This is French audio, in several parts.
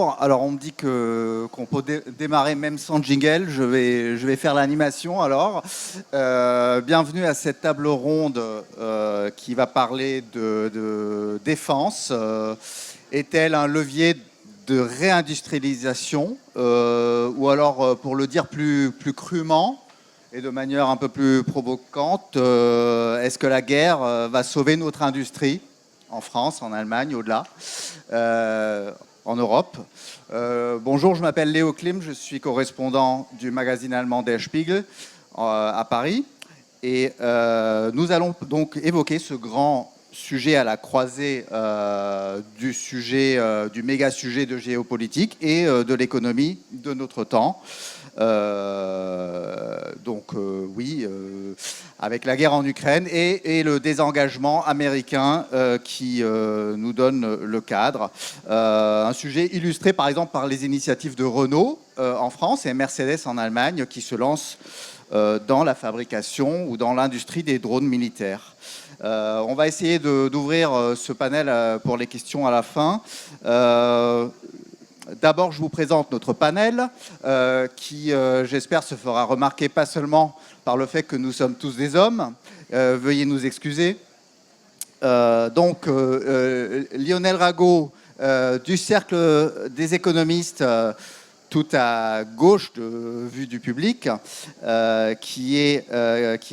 bonjour. Alors, on me dit qu'on peut démarrer même sans jingle. Je vais faire l'animation alors. Bienvenue à cette table ronde qui va parler de défense. Est-elle un levier de réindustrialisation ou alors, pour le dire plus crûment et de manière un peu plus provocante, est-ce que la guerre va sauver notre industrie en France, en Allemagne, au-delà, en Europe. Bonjour, je m'appelle Léo Klim, je suis correspondant du magazine allemand Der Spiegel à Paris. Et nous allons donc évoquer ce grand sujet à la croisée du méga sujet de géopolitique et de l'économie de notre temps. Avec la guerre en Ukraine et le désengagement américain qui nous donne le cadre. Un sujet illustré par exemple par les initiatives de Renault en France et Mercedes en Allemagne qui se lancent dans la fabrication ou dans l'industrie des drones militaires. On va essayer d'ouvrir ce panel pour les questions à la fin. D'abord, je vous présente notre panel qui, j'espère, se fera remarquer pas seulement par le fait que nous sommes tous des hommes. Veuillez nous excuser. Lionel Rago du Cercle des économistes, tout à gauche vue du public, qui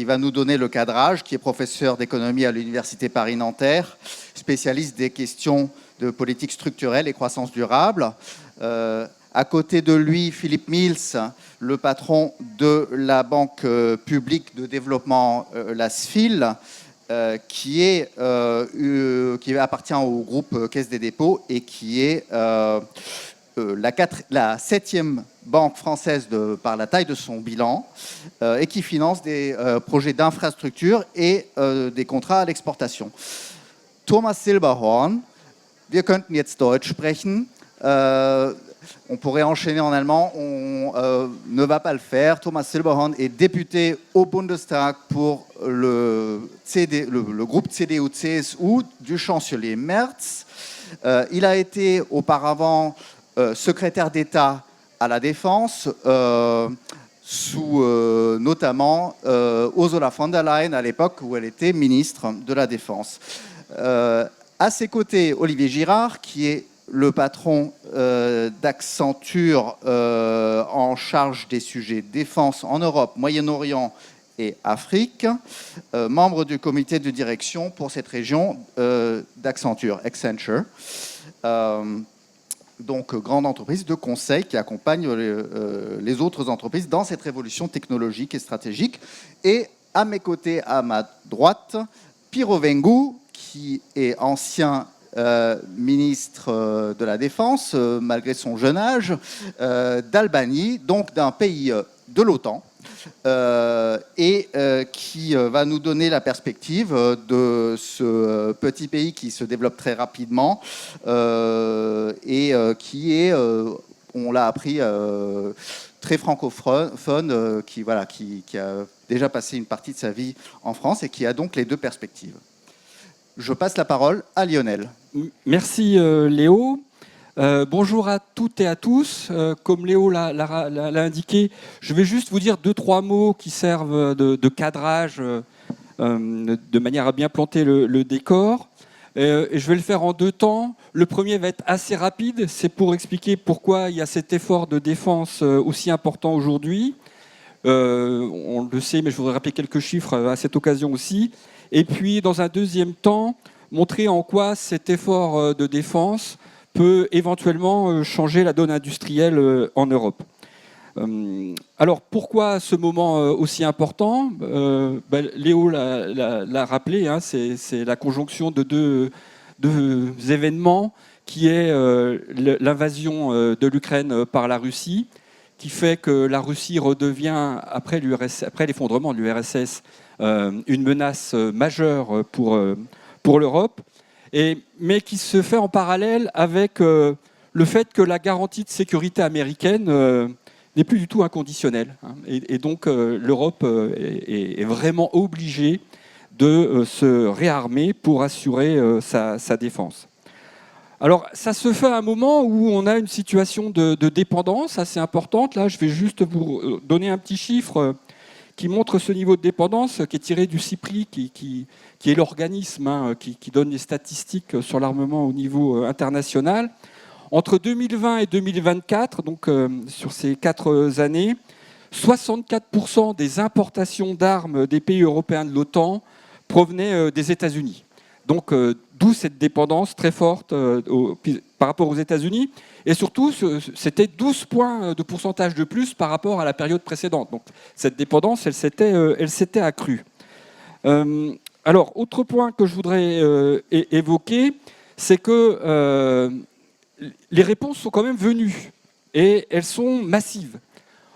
va nous donner le cadrage, qui est professeur d'économie à l'Université Paris-Nanterre, spécialiste des questions de politique structurelle et croissance durable. À côté de lui, Philippe Mills, le patron de la banque publique de développement, la SFIL, qui appartient au groupe Caisse des dépôts et qui est la 7e banque française par la taille de son bilan et qui finance des projets d'infrastructure et des contrats à l'exportation. Thomas Silberhorn, wir könnten jetzt Deutsch sprechen. On pourrait enchaîner en allemand, on ne va pas le faire. Thomas Silberhorn est député au Bundestag pour le groupe CDU-CSU du chancelier Merz. Il a été auparavant secrétaire d'État à la Défense sous notamment Ursula von der Leyen à l'époque où elle était ministre de la Défense. À ses côtés, Olivier Girard, qui est le patron d'Accenture en charge des sujets défense en Europe, Moyen-Orient et Afrique, membre du comité de direction pour cette région d'Accenture, Accenture. Donc, grande entreprise de conseil qui accompagne les autres entreprises dans cette révolution technologique et stratégique. Et à mes côtés, à ma droite, Piro Vengu, qui est ancien ministre de la Défense, malgré son jeune âge, d'Albanie, donc d'un pays de l'OTAN, et qui va nous donner la perspective de ce petit pays qui se développe très rapidement et qui est, on l'a appris, très francophone, qui a déjà passé une partie de sa vie en France et qui a donc les deux perspectives. Je passe la parole à Lionel. Merci Léo. Bonjour à toutes et à tous. Comme Léo l'a indiqué, je vais juste vous dire 2-3 mots qui servent de cadrage de manière à bien planter le décor. Et je vais le faire en 2 temps. Le premier va être assez rapide. C'est pour expliquer pourquoi il y a cet effort de défense aussi important aujourd'hui. On le sait, mais je voudrais rappeler quelques chiffres à cette occasion aussi. Et puis, dans un deuxième temps, montrer en quoi cet effort de défense peut éventuellement changer la donne industrielle en Europe. Alors, pourquoi ce moment aussi important ? Léo l'a rappelé, hein, c'est la conjonction de deux événements qui est l'invasion de l'Ukraine par la Russie, qui fait que la Russie redevient, après l'effondrement de l'URSS, une menace majeure pour l'Europe, mais qui se fait en parallèle avec le fait que la garantie de sécurité américaine n'est plus du tout inconditionnelle. Et donc l'Europe est vraiment obligée de se réarmer pour assurer sa défense. Alors, ça se fait à un moment où on a une situation de dépendance assez importante. Là, je vais juste vous donner un petit chiffre qui montre ce niveau de dépendance, qui est tiré du CIPRI, qui est l'organisme qui donne les statistiques sur l'armement au niveau international. Entre 2020 et 2024, donc sur ces 4 années, 64% des importations d'armes des pays européens de l'OTAN provenaient des États-Unis. Donc, d'où cette dépendance très forte par rapport aux États-Unis. Et surtout, c'était 12 points de pourcentage de plus par rapport à la période précédente. Donc, cette dépendance, elle s'était accrue. Alors, autre point que je voudrais évoquer, c'est que les réponses sont quand même venues. Et elles sont massives.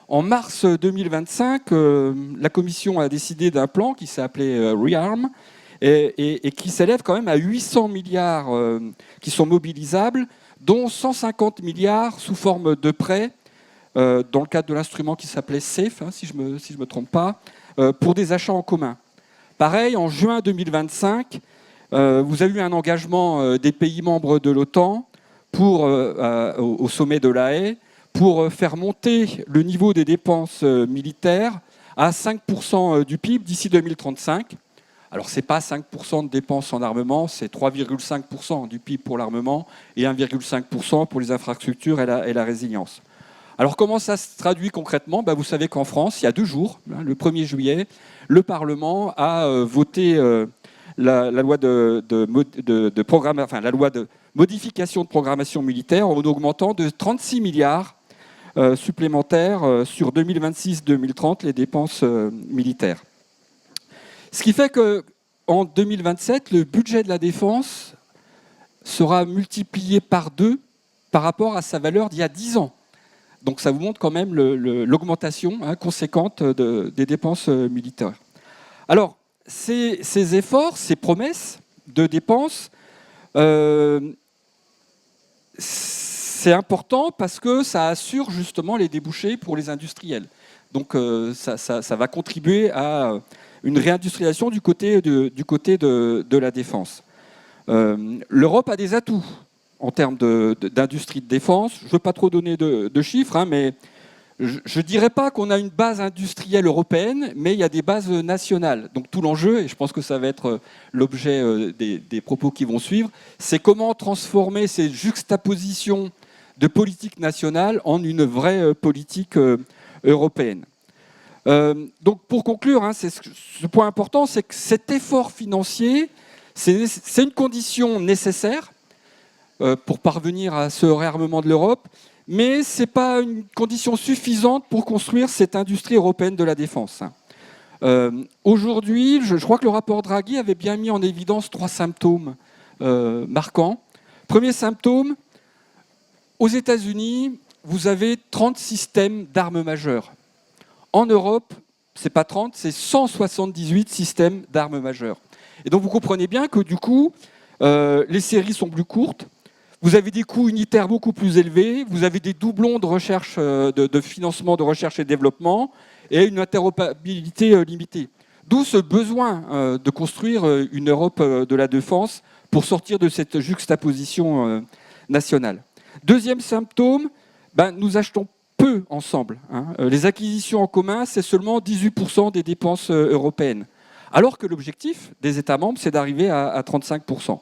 En mars 2025, la Commission a décidé d'un plan qui s'est appelé REARM, et qui s'élève quand même à 800 milliards qui sont mobilisables, dont 150 milliards sous forme de prêts, dans le cadre de l'instrument qui s'appelait SAFE, si je me trompe pas, pour des achats en commun. Pareil, en juin 2025, vous avez eu un engagement des pays membres de l'OTAN au sommet de La Haye pour faire monter le niveau des dépenses militaires à 5% du PIB d'ici 2035. Alors, ce n'est pas 5% de dépenses en armement, c'est 3,5% du PIB pour l'armement et 1,5% pour les infrastructures et la résilience. Alors, comment ça se traduit concrètement ? Vous savez qu'en France, il y a 2 jours, le 1er juillet, le Parlement a voté la loi de modification de programmation militaire en augmentant de 36 milliards supplémentaires sur 2026-2030 les dépenses militaires. Ce qui fait qu'en 2027, le budget de la défense sera multiplié par 2 par rapport à sa valeur d'il y a 10 ans. Donc ça vous montre quand même l'augmentation conséquente des dépenses militaires. Alors, ces efforts, ces promesses de dépenses, c'est important parce que ça assure justement les débouchés pour les industriels. Donc ça va contribuer à une réindustrialisation du côté de la défense. L'Europe a des atouts en termes d'industrie de défense. Je ne veux pas trop donner de chiffres, mais je ne dirais pas qu'on a une base industrielle européenne, mais il y a des bases nationales. Donc tout l'enjeu, et je pense que ça va être l'objet des propos qui vont suivre, c'est comment transformer ces juxtapositions de politique nationale en une vraie politique européenne. Donc pour conclure, ce point important, c'est que cet effort financier, c'est une condition nécessaire pour parvenir à ce réarmement de l'Europe, mais ce n'est pas une condition suffisante pour construire cette industrie européenne de la défense. Aujourd'hui, je crois que le rapport Draghi avait bien mis en évidence 3 symptômes marquants. Premier symptôme, aux États-Unis, vous avez 30 systèmes d'armes majeures. En Europe, ce n'est pas 30, c'est 178 systèmes d'armes majeures. Et donc vous comprenez bien que du coup, les séries sont plus courtes, vous avez des coûts unitaires beaucoup plus élevés, vous avez des doublons de recherche, de financement de recherche et développement, et une interopérabilité limitée. D'où ce besoin de construire une Europe de la défense pour sortir de cette juxtaposition nationale. Deuxième symptôme, nous achetons peu ensemble. Les acquisitions en commun, c'est seulement 18% des dépenses européennes, alors que l'objectif des États membres, c'est d'arriver à 35%.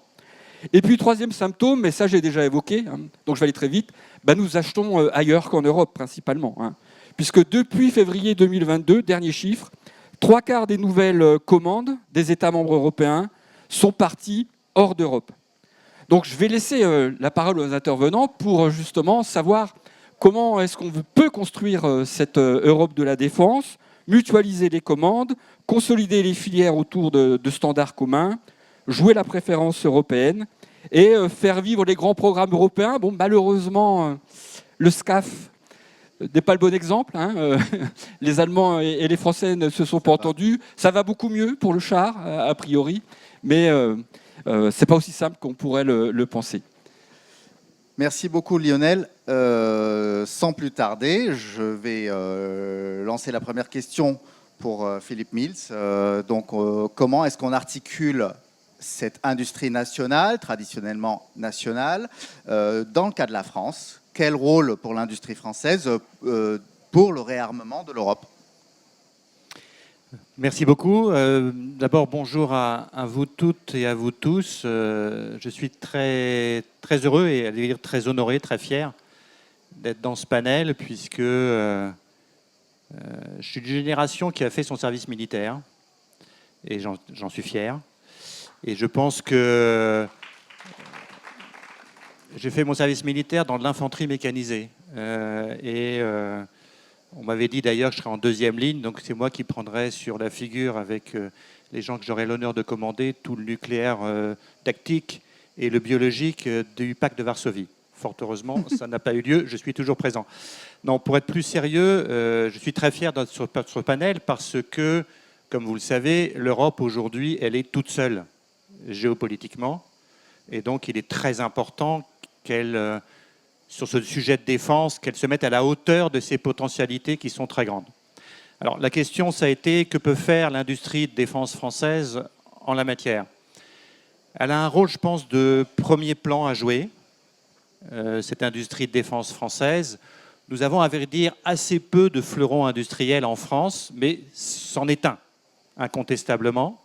Et puis, troisième symptôme, mais ça j'ai déjà évoqué, donc je vais aller très vite, nous achetons ailleurs qu'en Europe principalement. Puisque depuis février 2022, dernier chiffre, 3/4 des nouvelles commandes des États membres européens sont parties hors d'Europe. Donc je vais laisser la parole aux intervenants pour justement savoir comment est-ce qu'on peut construire cette Europe de la défense, mutualiser les commandes, consolider les filières autour de standards communs, jouer la préférence européenne et faire vivre les grands programmes européens. Bon, malheureusement, le SCAF n'est pas le bon exemple. Les Allemands et les Français ne se sont pas entendus. Ça va beaucoup mieux pour le char, a priori, mais ce n'est pas aussi simple qu'on pourrait le penser. Merci beaucoup Lionel. Sans plus tarder, je vais lancer la première question pour Philippe Mills. Comment est-ce qu'on articule cette industrie nationale, traditionnellement nationale, dans le cas de la France, quel rôle pour l'industrie française pour le réarmement de l'Europe? Merci beaucoup. D'abord, bonjour à vous toutes et à vous tous. Je suis très, très heureux et à dire très honoré, très fier d'être dans ce panel, puisque je suis d'une génération qui a fait son service militaire, et j'en suis fier. Et je pense que j'ai fait mon service militaire dans l'infanterie mécanisée. On m'avait dit d'ailleurs que je serais en deuxième ligne, donc c'est moi qui prendrais sur la figure avec les gens que j'aurais l'honneur de commander tout le nucléaire tactique et le biologique du pacte de Varsovie. Fort heureusement, ça n'a pas eu lieu, je suis toujours présent. Non, pour être plus sérieux, je suis très fier d'être sur ce panel parce que, comme vous le savez, l'Europe aujourd'hui, elle est toute seule géopolitiquement. Et donc, il est très important qu'elle... sur ce sujet de défense, qu'elle se mette à la hauteur de ses potentialités qui sont très grandes. Alors la question, ça a été, que peut faire l'industrie de défense française en la matière? Elle a un rôle, je pense, de premier plan à jouer, cette industrie de défense française. Nous avons, à vrai dire, assez peu de fleurons industriels en France, mais c'en est un, incontestablement.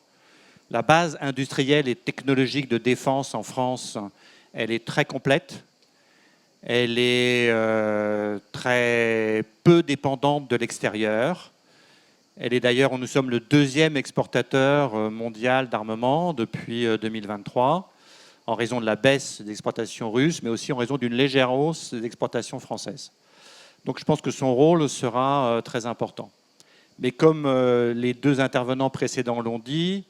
La base industrielle et technologique de défense en France, elle est très complète. Elle est très peu dépendante de l'extérieur. Elle est d'ailleurs, nous sommes le deuxième exportateur mondial d'armement depuis 2023, en raison de la baisse des exportations russes, mais aussi en raison d'une légère hausse des exportations françaises. Donc je pense que son rôle sera très important. Mais comme les deux intervenants précédents l'ont dit,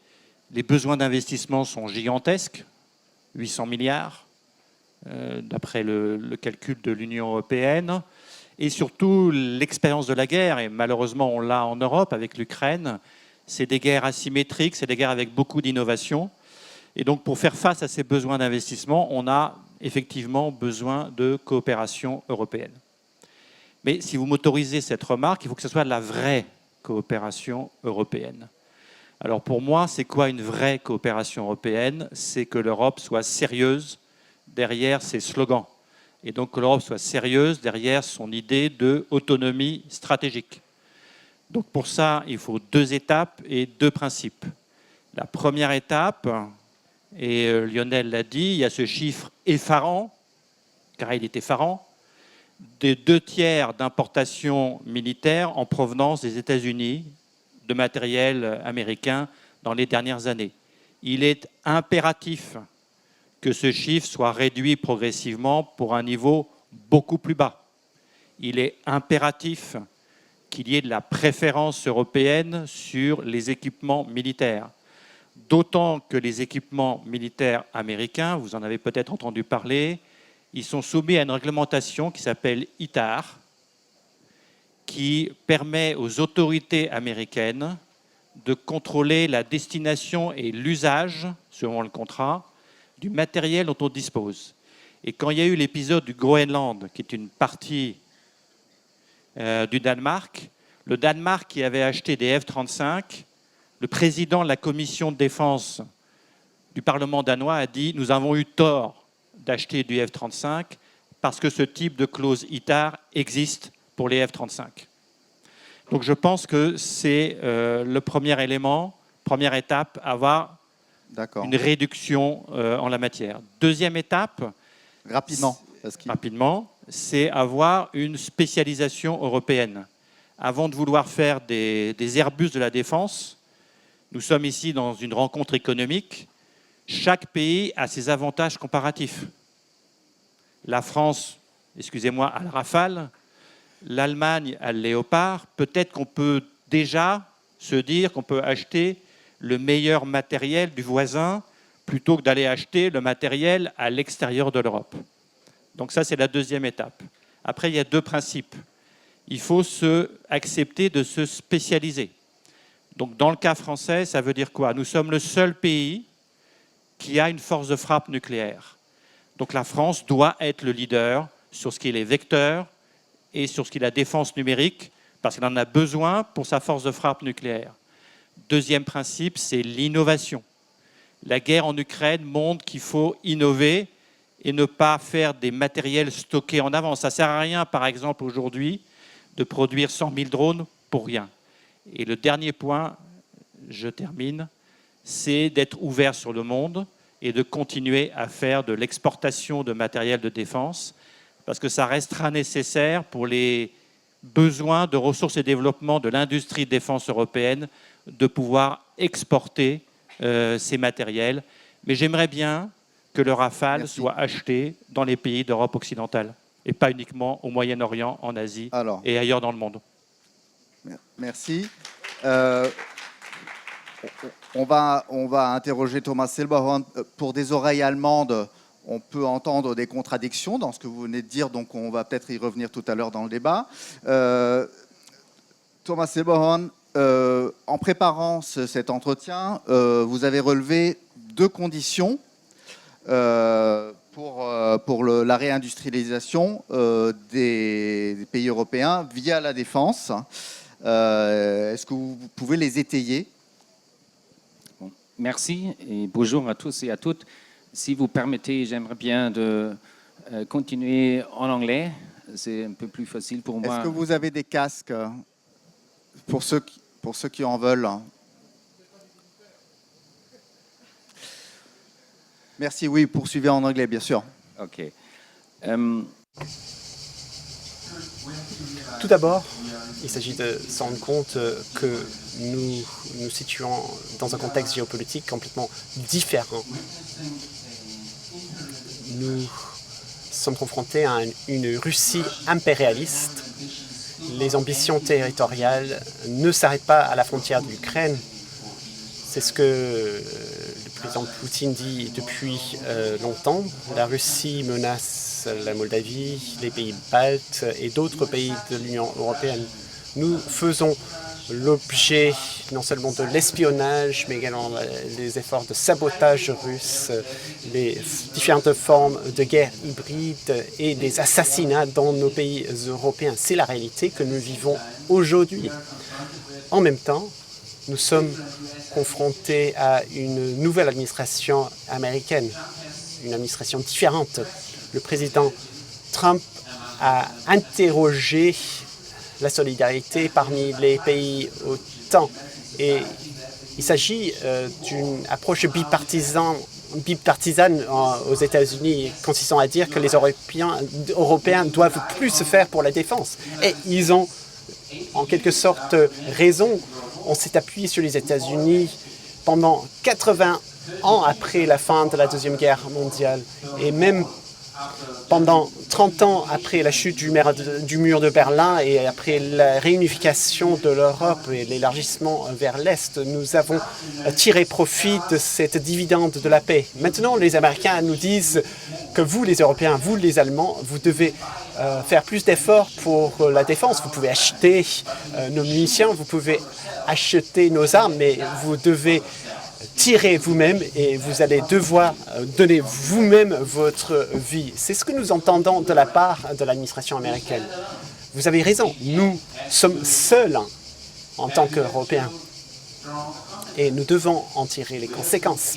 les besoins d'investissement sont gigantesques, 800 milliards. D'après le calcul de l'Union européenne, et surtout l'expérience de la guerre, et malheureusement on l'a en Europe avec l'Ukraine, c'est des guerres asymétriques, c'est des guerres avec beaucoup d'innovation, et donc pour faire face à ces besoins d'investissement, on a effectivement besoin de coopération européenne. Mais si vous m'autorisez cette remarque, il faut que ce soit de la vraie coopération européenne. Alors pour moi, c'est quoi une vraie coopération européenne? C'est que l'Europe soit sérieuse derrière ses slogans, et donc que l'Europe soit sérieuse derrière son idée d'autonomie stratégique. Donc pour ça, il faut deux étapes et deux principes. La première étape, et Lionel l'a dit, il y a ce chiffre effarant, car il est effarant, des 2/3 d'importations militaires en provenance des États-Unis, de matériel américain dans les dernières années. Il est impératif que ce chiffre soit réduit progressivement pour un niveau beaucoup plus bas. Il est impératif qu'il y ait de la préférence européenne sur les équipements militaires. D'autant que les équipements militaires américains, vous en avez peut-être entendu parler, ils sont soumis à une réglementation qui s'appelle ITAR, qui permet aux autorités américaines de contrôler la destination et l'usage, selon le contrat, du matériel dont on dispose. Et quand il y a eu l'épisode du Groenland, qui est une partie du Danemark, le Danemark qui avait acheté des F-35, le président de la commission de défense du Parlement danois a dit « Nous avons eu tort d'acheter du F-35 parce que ce type de clause ITAR existe pour les F-35. » Donc je pense que c'est le premier élément, première étape, avoir une réduction en la matière. Deuxième étape, rapidement, c'est avoir une spécialisation européenne. Avant de vouloir faire des Airbus de la défense, nous sommes ici dans une rencontre économique, chaque pays a ses avantages comparatifs. La France, excusez-moi, a le Rafale, l'Allemagne a le Léopard, peut-être qu'on peut déjà se dire qu'on peut acheter le meilleur matériel du voisin plutôt que d'aller acheter le matériel à l'extérieur de l'Europe. Donc ça, c'est la deuxième étape. Après, il y a deux principes. Il faut accepter de se spécialiser. Donc dans le cas français, ça veut dire quoi? Nous sommes le seul pays qui a une force de frappe nucléaire. Donc la France doit être le leader sur ce qui est les vecteurs et sur ce qui est la défense numérique, parce qu'elle en a besoin pour sa force de frappe nucléaire. Deuxième principe, c'est l'innovation. La guerre en Ukraine montre qu'il faut innover et ne pas faire des matériels stockés en avance. Ça ne sert à rien, par exemple, aujourd'hui, de produire 100 000 drones pour rien. Et le dernier point, je termine, c'est d'être ouvert sur le monde et de continuer à faire de l'exportation de matériel de défense, parce que ça restera nécessaire pour les besoins de ressources et développement de l'industrie de défense européenne de pouvoir exporter ces matériels. Mais j'aimerais bien que le Rafale soit acheté dans les pays d'Europe occidentale et pas uniquement au Moyen-Orient, en Asie et ailleurs dans le monde. Merci. On va interroger Thomas Silberhorn. Pour des oreilles allemandes, on peut entendre des contradictions dans ce que vous venez de dire, donc on va peut-être y revenir tout à l'heure dans le débat. Thomas Silberhorn, en préparant cet entretien, vous avez relevé 2 conditions pour la réindustrialisation des pays européens via la défense. Est-ce que vous pouvez les étayer? Merci et bonjour à tous et à toutes. Si vous permettez, j'aimerais bien de continuer en anglais. C'est un peu plus facile pour moi. Est-ce que vous avez des casques pour ceux qui en veulent? Merci, oui, poursuivez en anglais, bien sûr. OK. Tout d'abord, il s'agit de se rendre compte que nous nous situons dans un contexte géopolitique complètement différent. Nous sommes confrontés à une Russie impérialiste. Les ambitions territoriales ne s'arrêtent pas à la frontière de l'Ukraine. C'est ce que le président Poutine dit depuis longtemps. La Russie menace la Moldavie, les pays baltes et d'autres pays de l'Union européenne. Nous faisons l'objet non seulement de l'espionnage, mais également des efforts de sabotage russe, les différentes formes de guerre hybride et des assassinats dans nos pays européens. C'est la réalité que nous vivons aujourd'hui. En même temps, nous sommes confrontés à une nouvelle administration américaine, une administration différente. Le président Trump a interrogé la solidarité parmi les pays OTAN. Et il s'agit d'une approche bipartisane aux États-Unis, consistant à dire que les Européens doivent plus se faire pour la défense. Et ils ont en quelque sorte raison. On s'est appuyé sur les États-Unis pendant 80 ans après la fin de la Deuxième Guerre mondiale. Et même pendant 30 ans après la chute du mur de Berlin et après la réunification de l'Europe et l'élargissement vers l'Est, nous avons tiré profit de cette dividende de la paix. Maintenant, les Américains nous disent que vous, les Européens, vous, les Allemands, vous devez faire plus d'efforts pour la défense. Vous pouvez acheter nos munitions, vous pouvez acheter nos armes, mais vous devez tirer vous-même et vous allez devoir donner vous-même votre vie. C'est ce que nous entendons de la part de l'administration américaine. Vous avez raison, nous sommes seuls en tant qu'Européens et nous devons en tirer les conséquences.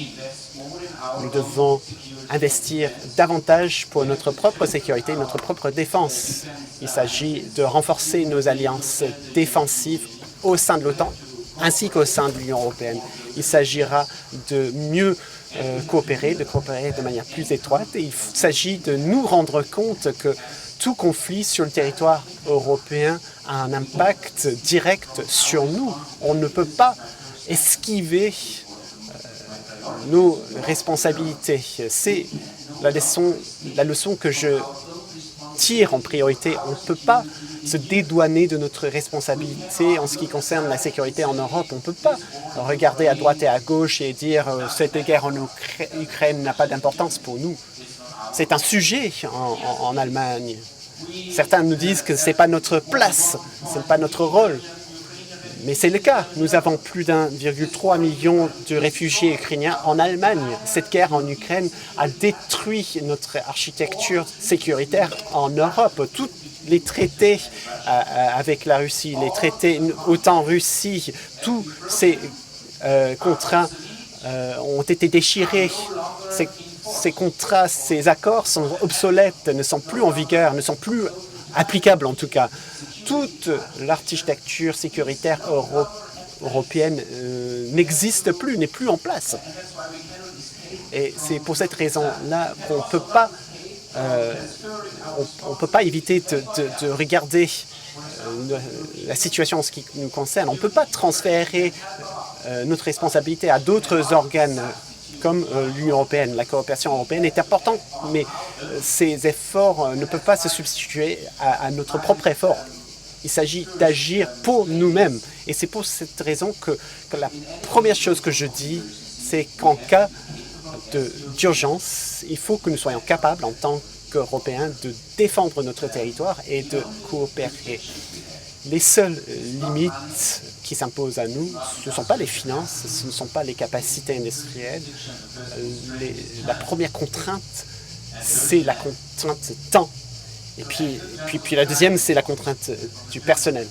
Nous devons investir davantage pour notre propre sécurité, notre propre défense. Il s'agit de renforcer nos alliances défensives au sein de l'OTAN ainsi qu'au sein de l'Union européenne. Il s'agira de mieux coopérer de manière plus étroite et il s'agit de nous rendre compte que tout conflit sur le territoire européen a un impact direct sur nous. On ne peut pas esquiver nos responsabilités. C'est la leçon que je tire en priorité. On ne peut pas se dédouaner de notre responsabilité en ce qui concerne la sécurité en Europe. On ne peut pas regarder à droite et à gauche et dire cette guerre en Ukraine n'a pas d'importance pour nous. C'est un sujet en Allemagne. Certains nous disent que ce n'est pas notre place, ce n'est pas notre rôle. Mais c'est le cas. Nous avons plus d'1,3 million de réfugiés ukrainiens en Allemagne. Cette guerre en Ukraine a détruit notre architecture sécuritaire en Europe. Tous les traités avec la Russie, les traités OTAN-Russie, tous ces contrats ont été déchirés. Ces contrats, ces accords sont obsolètes, ne sont plus en vigueur, ne sont plus applicables en tout cas. Toute l'architecture sécuritaire européenne n'existe plus, n'est plus en place. Et c'est pour cette raison-là qu'on ne peut pas éviter de regarder la situation en ce qui nous concerne. On ne peut pas transférer notre responsabilité à d'autres organes comme l'Union européenne. La coopération européenne est importante, mais ces efforts ne peuvent pas se substituer à notre propre effort. Il s'agit d'agir pour nous-mêmes. Et c'est pour cette raison que la première chose que je dis, c'est qu'en cas d'urgence, il faut que nous soyons capables, en tant qu'Européens, de défendre notre territoire et de coopérer. Les seules limites qui s'imposent à nous, ce ne sont pas les finances, ce ne sont pas les capacités industrielles. La première contrainte, c'est la contrainte temps. Et puis la deuxième, c'est la contrainte du personnel.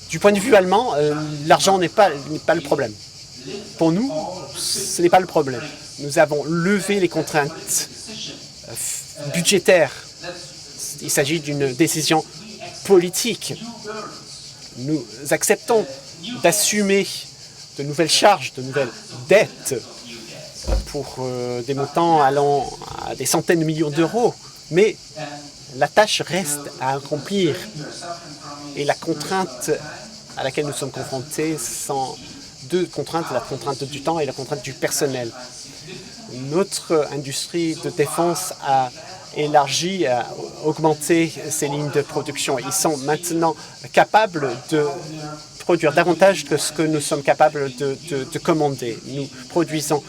Du point de vue allemand, l'argent n'est pas le problème. Pour nous, ce n'est pas le problème. Nous avons levé les contraintes budgétaires. Il s'agit d'une décision politique. Nous acceptons d'assumer de nouvelles charges, de nouvelles dettes pour des montants allant à des centaines de millions d'euros. Mais la tâche reste à accomplir. Et la contrainte à laquelle nous sommes confrontés sont deux contraintes, la contrainte du temps et la contrainte du personnel. Notre industrie de défense a élargi, a augmenté ses lignes de production. Ils sont maintenant capables de produire davantage que ce que nous sommes capables de commander. Nous produisons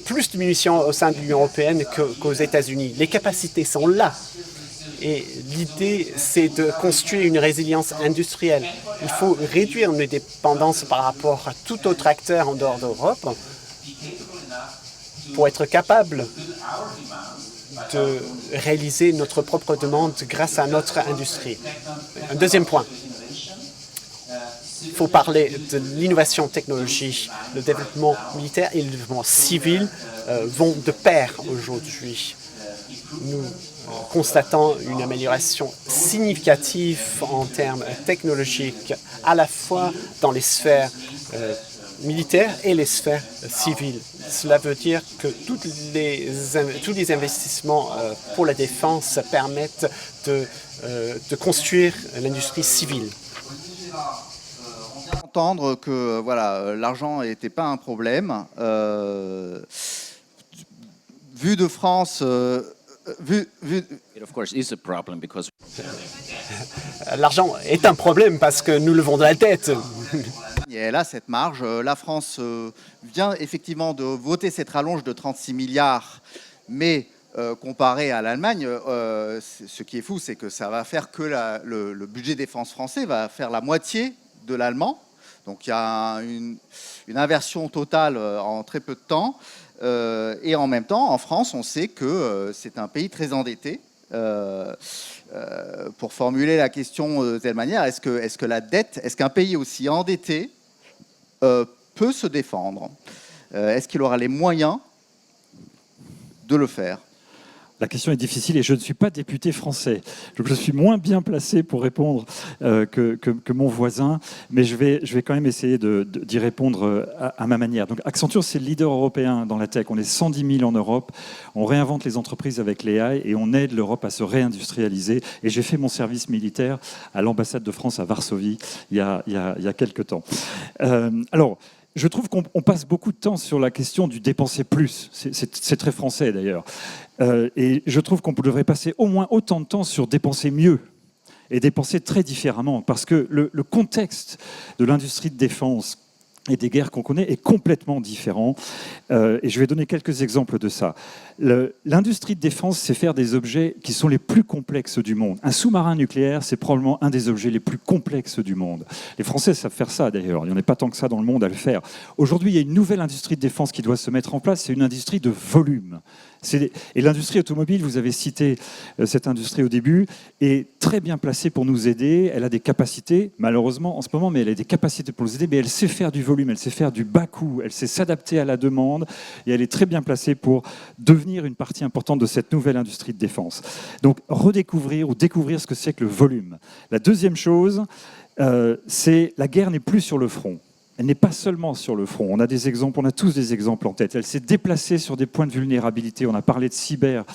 plus de munitions au sein de l'Union européenne qu'aux États-Unis. Les capacités sont là. Et l'idée, c'est de construire une résilience industrielle. Il faut réduire nos dépendances par rapport à tout autre acteur en dehors d'Europe pour être capable de réaliser notre propre demande grâce à notre industrie. Un deuxième point. Il faut parler de l'innovation technologique. Le développement militaire et le développement civil vont de pair aujourd'hui. Nous constatons une amélioration significative en termes technologiques, à la fois dans les sphères militaires et les sphères civiles. Cela veut dire que tous les investissements pour la défense permettent de construire l'industrie civile. Entendre que voilà, l'argent n'était pas un problème. Vu de France, It of course is a problem because l'argent est un problème parce que nous levons de la dette. et elle a cette marge. La France vient effectivement de voter cette rallonge de 36 milliards, mais comparé à l'Allemagne, ce qui est fou, c'est que ça va faire que le budget défense français va faire la moitié de l'allemand. Donc il y a une inversion totale en très peu de temps. Et en même temps, en France, on sait que c'est un pays très endetté. Pour formuler la question de telle manière, est-ce que la dette, est-ce qu'un pays aussi endetté peut se défendre? Est-ce qu'il aura les moyens de le faire? La question est difficile et je ne suis pas député français. Donc je suis moins bien placé pour répondre que mon voisin, mais je vais quand même essayer d'y répondre à ma manière. Donc Accenture, c'est le leader européen dans la tech. On est 110 000 en Europe. On réinvente les entreprises avec l'AI et on aide l'Europe à se réindustrialiser. Et j'ai fait mon service militaire à l'ambassade de France à Varsovie il y a quelques temps. Alors, je trouve qu'on passe beaucoup de temps sur la question du dépenser plus. C'est très français d'ailleurs. Et je trouve qu'on devrait passer au moins autant de temps sur dépenser mieux et dépenser très différemment. Parce que le contexte de l'industrie de défense et des guerres qu'on connaît est complètement différent. Et je vais donner quelques exemples de ça. L'industrie de défense, c'est faire des objets qui sont les plus complexes du monde. Un sous-marin nucléaire, c'est probablement un des objets les plus complexes du monde. Les Français savent faire ça d'ailleurs. Il n'y en a pas tant que ça dans le monde à le faire. Aujourd'hui, il y a une nouvelle industrie de défense qui doit se mettre en place. C'est une industrie de volume. Et l'industrie automobile, vous avez cité cette industrie au début, est très bien placée pour nous aider. Elle a des capacités, malheureusement en ce moment, mais elle a des capacités pour nous aider, mais elle sait faire du volume. volume, elle sait faire du bas coût, elle sait s'adapter à la demande et elle est très bien placée pour devenir une partie importante de cette nouvelle industrie de défense. Donc redécouvrir ou découvrir ce que c'est que le volume. La deuxième chose, c'est la guerre n'est plus sur le front. Elle n'est pas seulement sur le front. On a des exemples, on a tous des exemples en tête. Elle s'est déplacée sur des points de vulnérabilité. On a parlé de cyber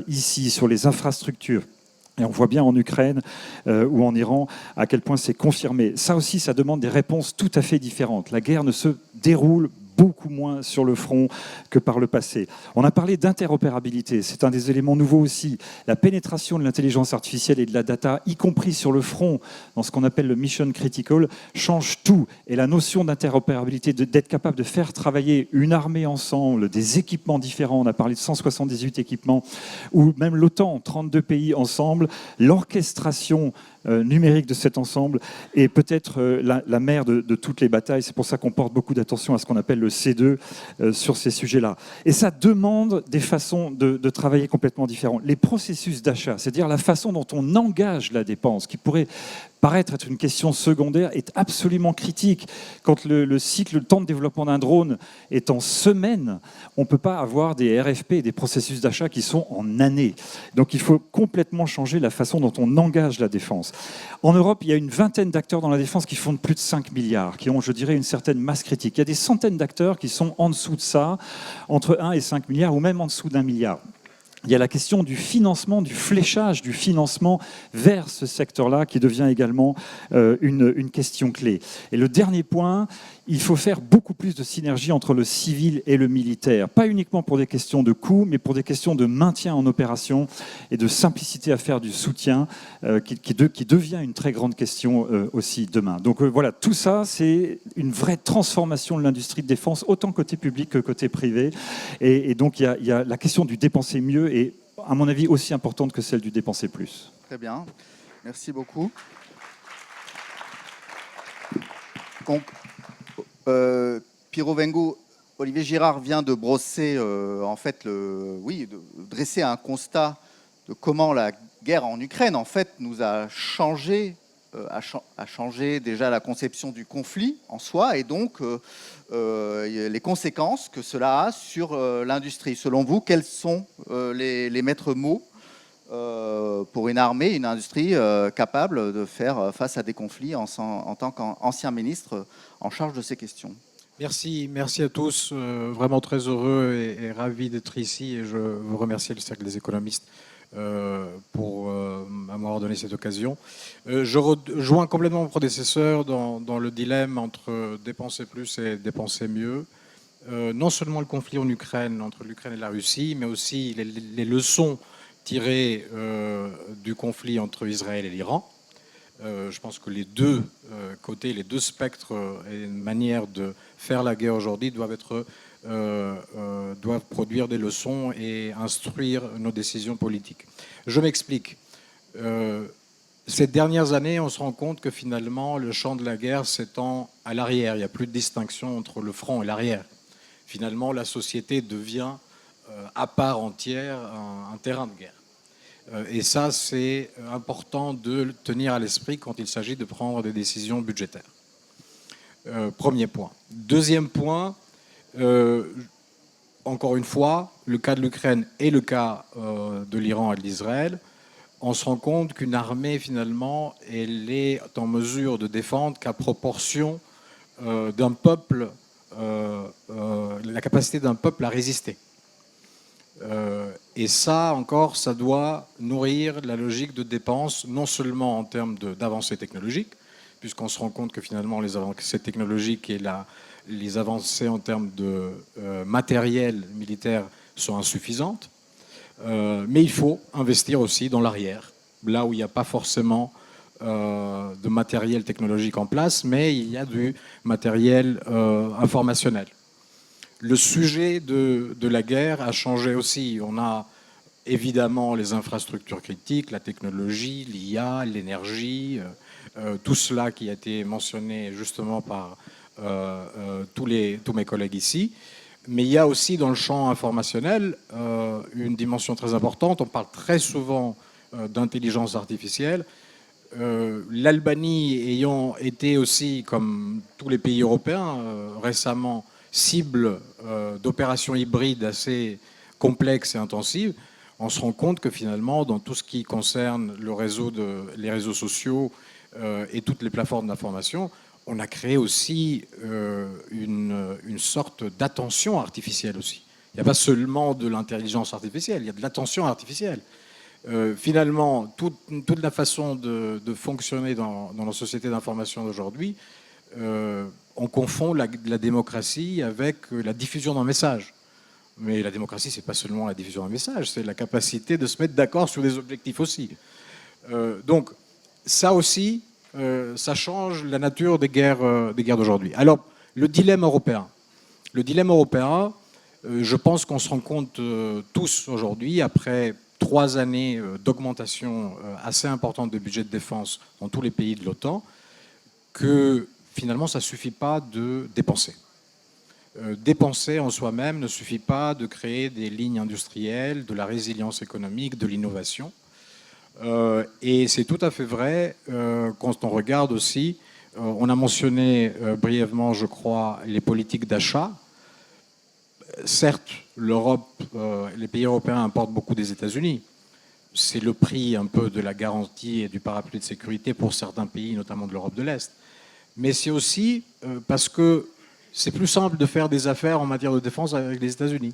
ici, sur les infrastructures. Et on voit bien en Ukraine ou en Iran à quel point c'est confirmé. Ça aussi, ça demande des réponses tout à fait différentes. La guerre ne se déroule beaucoup moins sur le front que par le passé. On a parlé d'interopérabilité, c'est un des éléments nouveaux aussi. La pénétration de l'intelligence artificielle et de la data, y compris sur le front, dans ce qu'on appelle le mission critical, change tout. Et la notion d'interopérabilité, d'être capable de faire travailler une armée ensemble, des équipements différents, on a parlé de 178 équipements, ou même l'OTAN, 32 pays ensemble, l'orchestration numérique de cet ensemble est peut-être la mère de toutes les batailles. C'est pour ça qu'on porte beaucoup d'attention à ce qu'on appelle le C2 sur ces sujets-là. Et ça demande des façons de travailler complètement différentes. Les processus d'achat, c'est-à-dire la façon dont on engage la dépense, qui pourrait paraître être une question secondaire, est absolument critique. Quand le cycle, le temps de développement d'un drone est en semaines, on ne peut pas avoir des RFP, des processus d'achat qui sont en années. Donc il faut complètement changer la façon dont on engage la défense. En Europe, il y a une vingtaine d'acteurs dans la défense qui font plus de 5 milliards, qui ont, je dirais, une certaine masse critique. Il y a des centaines d'acteurs qui sont en dessous de ça, entre 1 et 5 milliards, ou même en dessous d'1 milliard. Il y a la question du financement, du fléchage du financement vers ce secteur-là qui devient également une question clé. Et le dernier point, il faut faire beaucoup plus de synergie entre le civil et le militaire. Pas uniquement pour des questions de coût, mais pour des questions de maintien en opération et de simplicité à faire du soutien qui devient une très grande question aussi demain. Donc voilà, tout ça, c'est une vraie transformation de l'industrie de défense, autant côté public que côté privé. Et donc il y a la question du dépenser mieux et, à mon avis, aussi importante que celle du dépenser plus. Très bien, merci beaucoup. Piro Vengo, Olivier Girard vient de brosser, de dresser un constat de comment la guerre en Ukraine, en fait, nous a changé déjà la conception du conflit en soi et donc les conséquences que cela a sur l'industrie. Selon vous, quels sont les maîtres mots pour une armée, une industrie capable de faire face à des conflits en tant qu'ancien ministre en charge de ces questions? Merci à tous. Vraiment très heureux et ravi d'être ici. Et je veux remercier le Cercle des économistes pour m'avoir donné cette occasion. Je rejoins complètement mon prédécesseur dans le dilemme entre dépenser plus et dépenser mieux. Non seulement le conflit en Ukraine, entre l'Ukraine et la Russie, mais aussi les leçons tirées du conflit entre Israël et l'Iran. Je pense que les deux côtés, les deux spectres et une manière de faire la guerre aujourd'hui doivent produire des leçons et instruire nos décisions politiques. Je m'explique. Ces dernières années, on se rend compte que finalement, le champ de la guerre s'étend à l'arrière. Il n'y a plus de distinction entre le front et l'arrière. Finalement, la société devient à part entière un terrain de guerre. Et ça, c'est important de le tenir à l'esprit quand il s'agit de prendre des décisions budgétaires. Premier point. Deuxième point, encore une fois, le cas de l'Ukraine et le cas de l'Iran et de l'Israël, on se rend compte qu'une armée, finalement, elle est en mesure de défendre qu'à proportion d'un peuple, la capacité d'un peuple à résister. Et ça, encore, ça doit nourrir la logique de dépense, non seulement en termes d'avancées technologiques, puisqu'on se rend compte que finalement les avancées technologiques et les avancées en termes de matériel militaire sont insuffisantes. Mais il faut investir aussi dans l'arrière, là où il n'y a pas forcément de matériel technologique en place, mais il y a du matériel informationnel. Le sujet de la guerre a changé aussi. On a évidemment les infrastructures critiques, la technologie, l'IA, l'énergie, tout cela qui a été mentionné justement par tous mes collègues ici. Mais il y a aussi dans le champ informationnel une dimension très importante. On parle très souvent d'intelligence artificielle. l'Albanie ayant été aussi, comme tous les pays européens, récemment cible d'opérations hybrides assez complexes et intensives, on se rend compte que finalement, dans tout ce qui concerne les réseaux sociaux et toutes les plateformes d'information, on a créé aussi une sorte d'attention artificielle aussi. Il n'y a pas seulement de l'intelligence artificielle, il y a de l'attention artificielle. Finalement, toute la façon de fonctionner dans la société d'information d'aujourd'hui, on confond la démocratie avec la diffusion d'un message. Mais la démocratie, ce n'est pas seulement la diffusion d'un message, c'est la capacité de se mettre d'accord sur des objectifs aussi. Donc, ça aussi, ça change la nature des guerres d'aujourd'hui. Alors, le dilemme européen. Je pense qu'on se rend compte tous aujourd'hui, après 3 années d'augmentation assez importante des budgets de défense dans tous les pays de l'OTAN, que finalement, ça ne suffit pas de dépenser. Dépenser en soi-même ne suffit pas de créer des lignes industrielles, de la résilience économique, de l'innovation. Et c'est tout à fait vrai quand on regarde aussi, on a mentionné brièvement, je crois, les politiques d'achat. Certes, l'Europe, les pays européens importent beaucoup des États-Unis. C'est le prix un peu de la garantie et du parapluie de sécurité pour certains pays, notamment de l'Europe de l'Est. Mais c'est aussi parce que c'est plus simple de faire des affaires en matière de défense avec les États-Unis.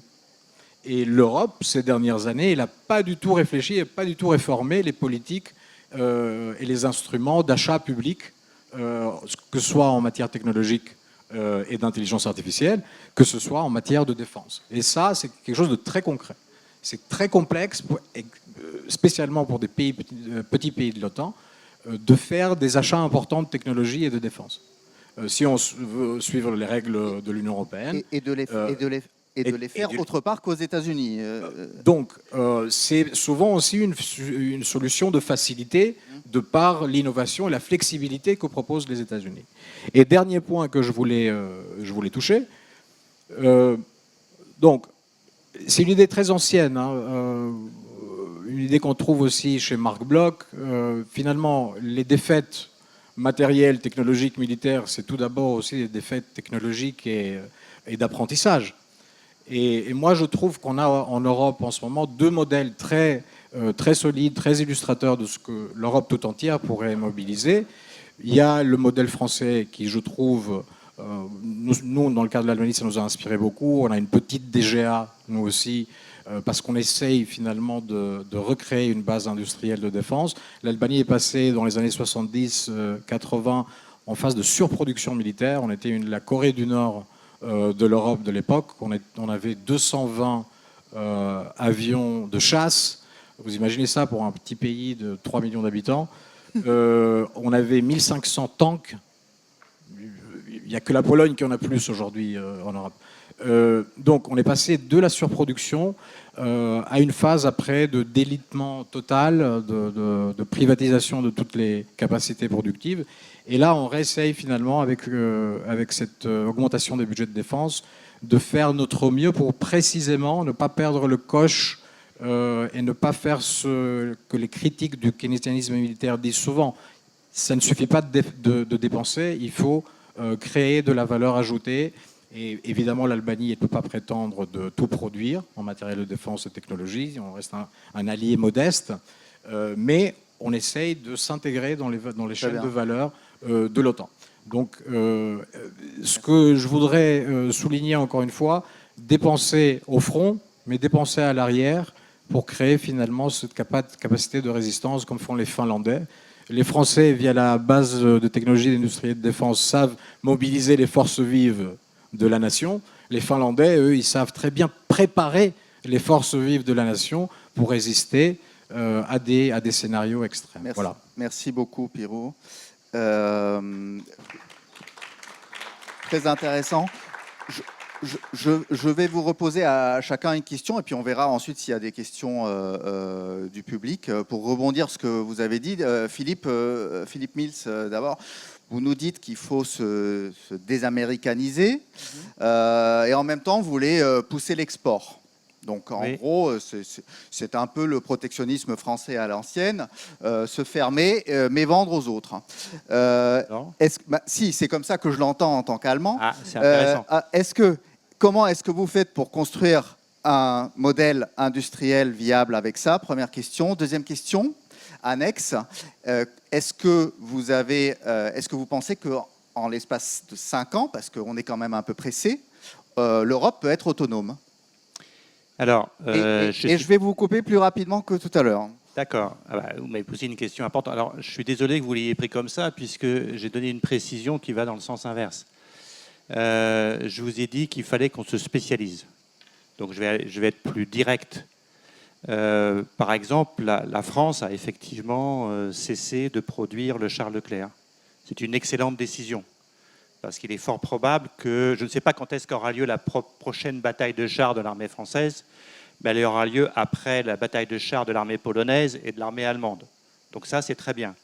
Et l'Europe, ces dernières années, elle n'a pas du tout réfléchi et pas du tout réformé les politiques et les instruments d'achat public, que ce soit en matière technologique et d'intelligence artificielle, que ce soit en matière de défense. Et ça, c'est quelque chose de très concret. C'est très complexe, spécialement pour des petits pays de l'OTAN, de faire des achats importants de technologie et de défense. Si on veut suivre les règles de l'Union européenne. Et de les faire autre part qu'aux États-Unis. Donc, c'est souvent aussi une solution de facilité de par l'innovation et la flexibilité que proposent les États-Unis. Et dernier point que je voulais toucher. Donc, c'est une idée très ancienne, hein, une idée qu'on trouve aussi chez Marc Bloch. Finalement, les défaites matérielles, technologiques, militaires, c'est tout d'abord aussi des défaites technologiques et d'apprentissage. Et moi, je trouve qu'on a en Europe en ce moment 2 modèles très solides, très illustrateurs de ce que l'Europe tout entière pourrait mobiliser. Il y a le modèle français qui, je trouve, nous, dans le cadre de l'Albanie, ça nous a inspiré beaucoup. On a une petite DGA, nous aussi, parce qu'on essaye finalement de recréer une base industrielle de défense. L'Albanie est passée dans les années 70-80 en phase de surproduction militaire. On était la Corée du Nord de l'Europe de l'époque. On avait 220 avions de chasse. Vous imaginez ça pour un petit pays de 3 millions d'habitants. On avait 1500 tanks. Il n'y a que la Pologne qui en a plus aujourd'hui en Europe. Donc on est passé de la surproduction à une phase après de délitement total, de privatisation de toutes les capacités productives. Et là, on réessaye finalement, avec cette augmentation des budgets de défense, de faire notre mieux pour précisément ne pas perdre le coche et ne pas faire ce que les critiques du keynésianisme militaire disent souvent. Ça ne suffit pas de dépenser, il faut créer de la valeur ajoutée. Et évidemment, l'Albanie ne peut pas prétendre de tout produire en matériel de défense et technologie. On reste un allié modeste. Mais on essaye de s'intégrer dans les chaînes de valeur de l'OTAN. Donc, ce que je voudrais souligner encore une fois, dépenser au front, mais dépenser à l'arrière pour créer finalement cette capacité de résistance comme font les Finlandais. Les Français, via la base de technologie d'industrie et de défense, savent mobiliser les forces vives de la nation. Les Finlandais, eux, ils savent très bien préparer les forces vives de la nation pour résister à des scénarios extrêmes. Merci, voilà. Merci beaucoup, Pirot. Très intéressant. Je vais vous reposer à chacun une question et puis on verra ensuite s'il y a des questions du public. Pour rebondir sur ce que vous avez dit, Philippe Mills, d'abord, vous nous dites qu'il faut se désaméricaniser et en même temps, vous voulez pousser l'export. Donc en Oui. gros, c'est un peu le protectionnisme français à l'ancienne, se fermer, mais vendre aux autres. Non. Si, c'est comme ça que je l'entends en tant qu'Allemand. Ah, c'est intéressant. Comment est-ce que vous faites pour construire un modèle industriel viable avec ça? Première question. Deuxième question, annexe. Est-ce que vous pensez qu'en l'espace de 5 ans, parce qu'on est quand même un peu pressé, l'Europe peut être autonome? Alors, je vais vous couper plus rapidement que tout à l'heure. D'accord. Ah bah, vous m'avez posé une question importante. Alors, je suis désolé que vous l'ayez pris comme ça, puisque j'ai donné une précision qui va dans le sens inverse. Je vous ai dit qu'il fallait qu'on se spécialise. Donc, je vais être plus direct. Par exemple, la France a effectivement cessé de produire le Charles Leclerc. C'est une excellente décision, parce qu'il est fort probable que, je ne sais pas quand est-ce qu'aura lieu la prochaine bataille de chars de l'armée française, mais elle aura lieu après la bataille de chars de l'armée polonaise et de l'armée allemande. Donc ça, c'est très bien.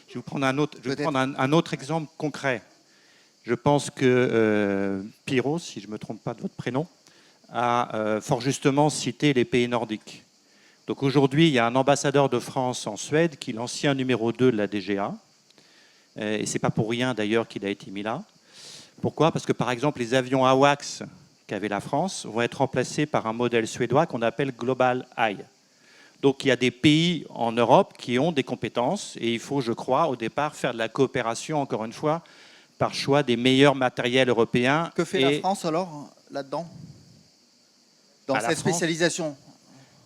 Je vais vous prendre un autre exemple concret. Je pense que Piro, si je ne me trompe pas de votre prénom, a fort justement cité les pays nordiques. Donc aujourd'hui, il y a un ambassadeur de France en Suède qui est l'ancien numéro 2 de la DGA. Et ce n'est pas pour rien d'ailleurs qu'il a été mis là. Pourquoi? Parce que par exemple, les avions AWACS qu'avait la France vont être remplacés par un modèle suédois qu'on appelle Global Eye. Donc il y a des pays en Europe qui ont des compétences et il faut, je crois, au départ faire de la coopération, encore une fois, par choix des meilleurs matériels européens. Que fait la France alors là-dedans? Dans cette spécialisation?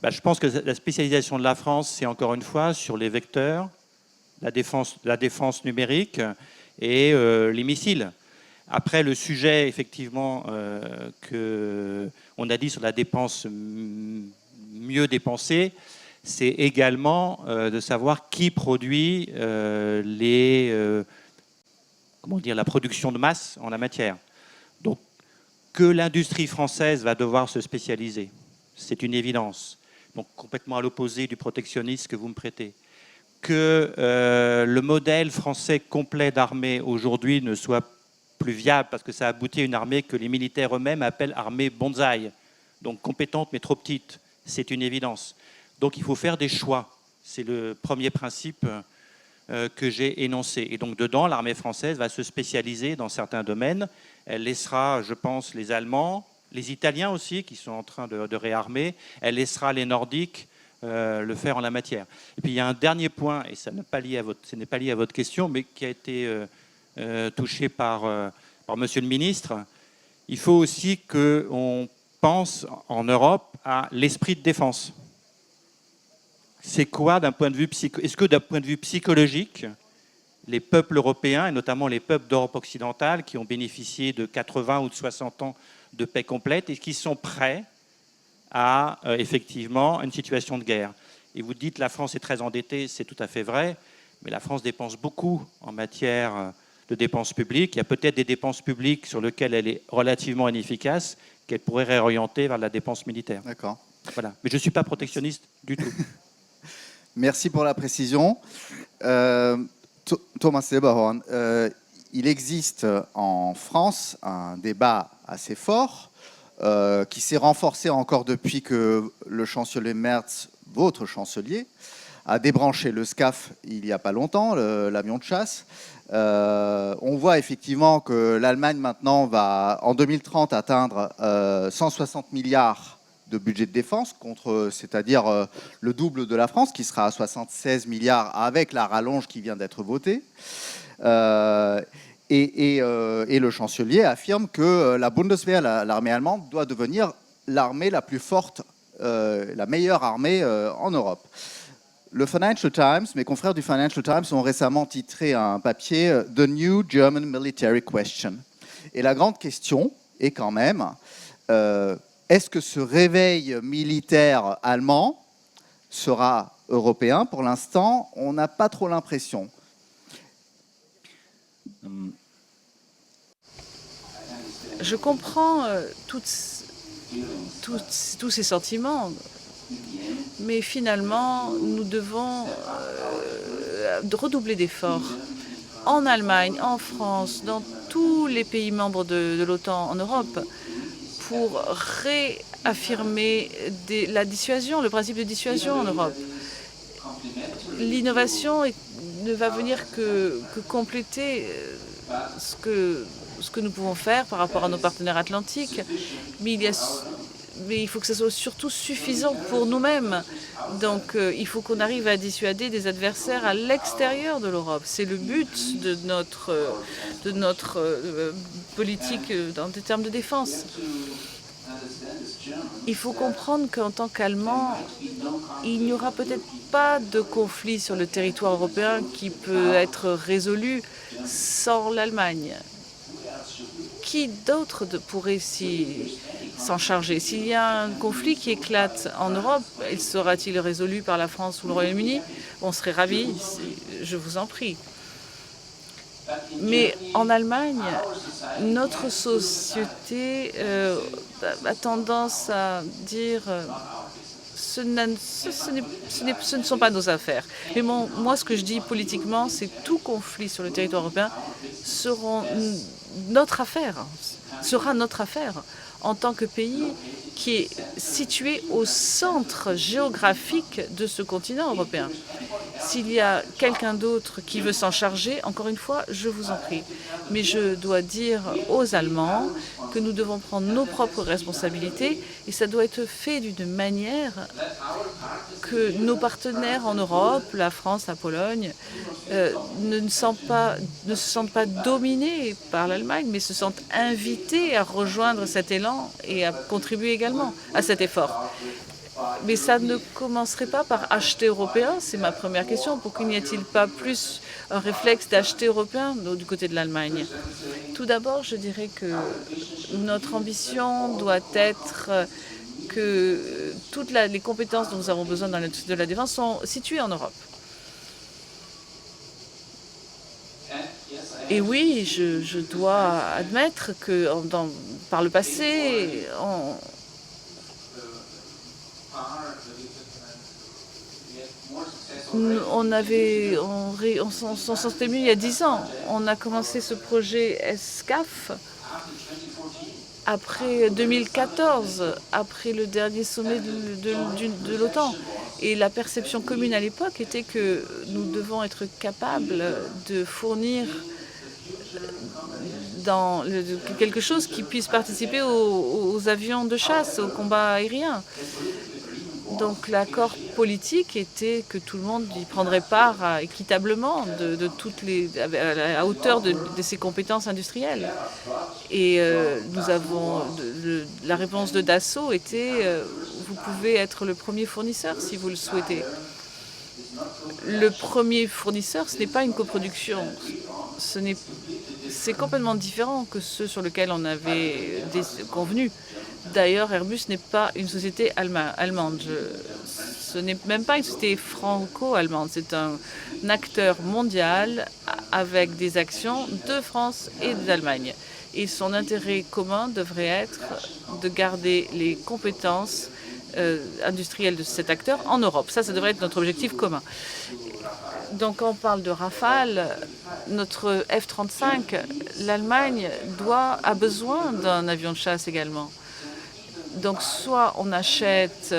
Je pense que la spécialisation de la France, c'est encore une fois sur les vecteurs, la défense numérique et les missiles. Après, le sujet, effectivement, qu'on a dit sur la dépense mieux dépensée, c'est également de savoir qui produit la production de masse en la matière. Donc, que l'industrie française va devoir se spécialiser, c'est une évidence. Donc, complètement à l'opposé du protectionnisme que vous me prêtez. Que le modèle français complet d'armée aujourd'hui ne soit plus viable parce que ça aboutit à une armée que les militaires eux-mêmes appellent armée bonsaï, donc compétente mais trop petite, c'est une évidence. Donc il faut faire des choix, c'est le premier principe que j'ai énoncé. Et donc dedans, l'armée française va se spécialiser dans certains domaines, elle laissera, je pense, les Allemands, les Italiens aussi qui sont en train de réarmer, elle laissera les Nordiques le faire en la matière. Et puis il y a un dernier point, et ce n'est pas lié à votre question, mais qui a été touché par Monsieur le ministre. Il faut aussi qu'on pense en Europe à l'esprit de défense. C'est quoi d'un point de vue Est-ce que d'un point de vue psychologique, les peuples européens, et notamment les peuples d'Europe occidentale, qui ont bénéficié de 80 ou de 60 ans de paix complète, est-ce qu'ils sont prêts à effectivement une situation de guerre? Et vous dites la France est très endettée, c'est tout à fait vrai, mais la France dépense beaucoup en matière de dépenses publiques. Il y a peut-être des dépenses publiques sur lesquelles elle est relativement inefficace, qu'elle pourrait réorienter vers la dépense militaire. D'accord. Voilà. Mais je ne suis pas protectionniste du tout. Merci pour la précision. Thomas Silberhorn, il existe en France un débat assez fort qui s'est renforcé encore depuis que le chancelier Merz, votre chancelier, a débranché le SCAF il n'y a pas longtemps, l'avion de chasse. On voit effectivement que l'Allemagne maintenant va en 2030 atteindre 160 milliards de budget de défense, c'est-à-dire le double de la France, qui sera à 76 milliards avec la rallonge qui vient d'être votée. Et le chancelier affirme que la Bundeswehr, l'armée allemande, doit devenir l'armée la plus forte, la meilleure armée en Europe. Le Financial Times, mes confrères du Financial Times ont récemment titré un papier « The New German Military Question ». Et la grande question est quand même, est-ce que ce réveil militaire allemand sera européen? Pour l'instant, on n'a pas trop l'impression. Je comprends tous ces sentiments, mais finalement, nous devons redoubler d'efforts en Allemagne, en France, dans tous les pays membres de l'OTAN en Europe, pour affirmer la dissuasion, le principe de dissuasion en Europe. L'innovation ne va venir que compléter ce que nous pouvons faire par rapport à nos partenaires atlantiques, mais il faut que ce soit surtout suffisant pour nous-mêmes. Donc il faut qu'on arrive à dissuader des adversaires à l'extérieur de l'Europe. C'est le but de notre politique dans des termes de défense. Il faut comprendre qu'en tant qu'Allemands, il n'y aura peut-être pas de conflit sur le territoire européen qui peut être résolu sans l'Allemagne. Qui d'autre pourrait s'en charger? S'il y a un conflit qui éclate en Europe, sera-t-il résolu par la France ou le Royaume-Uni? On serait ravis, je vous en prie. Mais en Allemagne, notre société a tendance à dire ce ne sont pas nos affaires. Mais moi, ce que je dis politiquement, c'est que tout conflit sur le territoire européen sera notre affaire en tant que pays qui est situé au centre géographique de ce continent européen. S'il y a quelqu'un d'autre qui veut s'en charger, encore une fois, je vous en prie. Mais je dois dire aux Allemands que nous devons prendre nos propres responsabilités et ça doit être fait d'une manière que nos partenaires en Europe, la France, la Pologne, ne se sentent pas dominés par l'Allemagne, mais se sentent invités à rejoindre cet élan et à contribuer également à cet effort. Mais ça ne commencerait pas par acheter européen, c'est ma première question. Pourquoi n'y a-t-il pas plus un réflexe d'acheter européen du côté de l'Allemagne? Tout d'abord, je dirais que notre ambition doit être que toutes les compétences dont nous avons besoin dans l'industrie de la défense sont situées en Europe. Et oui, je dois admettre que par le passé, on s'en sortait mieux il y a 10 ans. On a commencé ce projet SCAF après 2014, après le dernier sommet de l'OTAN. Et la perception commune à l'époque était que nous devons être capables de fournir quelque chose qui puisse participer aux avions de chasse, aux combats aériens. Donc l'accord politique était que tout le monde y prendrait part équitablement à hauteur de ses compétences industrielles. Et la réponse de Dassault était vous pouvez être le premier fournisseur si vous le souhaitez. Le premier fournisseur, ce n'est pas une coproduction. C'est complètement différent que ceux sur lesquels on avait convenu. D'ailleurs, Airbus n'est pas une société allemande. Ce n'est même pas une société franco-allemande. C'est un acteur mondial avec des actions de France et d'Allemagne. Et son intérêt commun devrait être de garder les compétences industrielles de cet acteur en Europe. Ça devrait être notre objectif commun. Donc, quand on parle de Rafale, notre F-35, l'Allemagne a besoin d'un avion de chasse également. Donc, soit on achète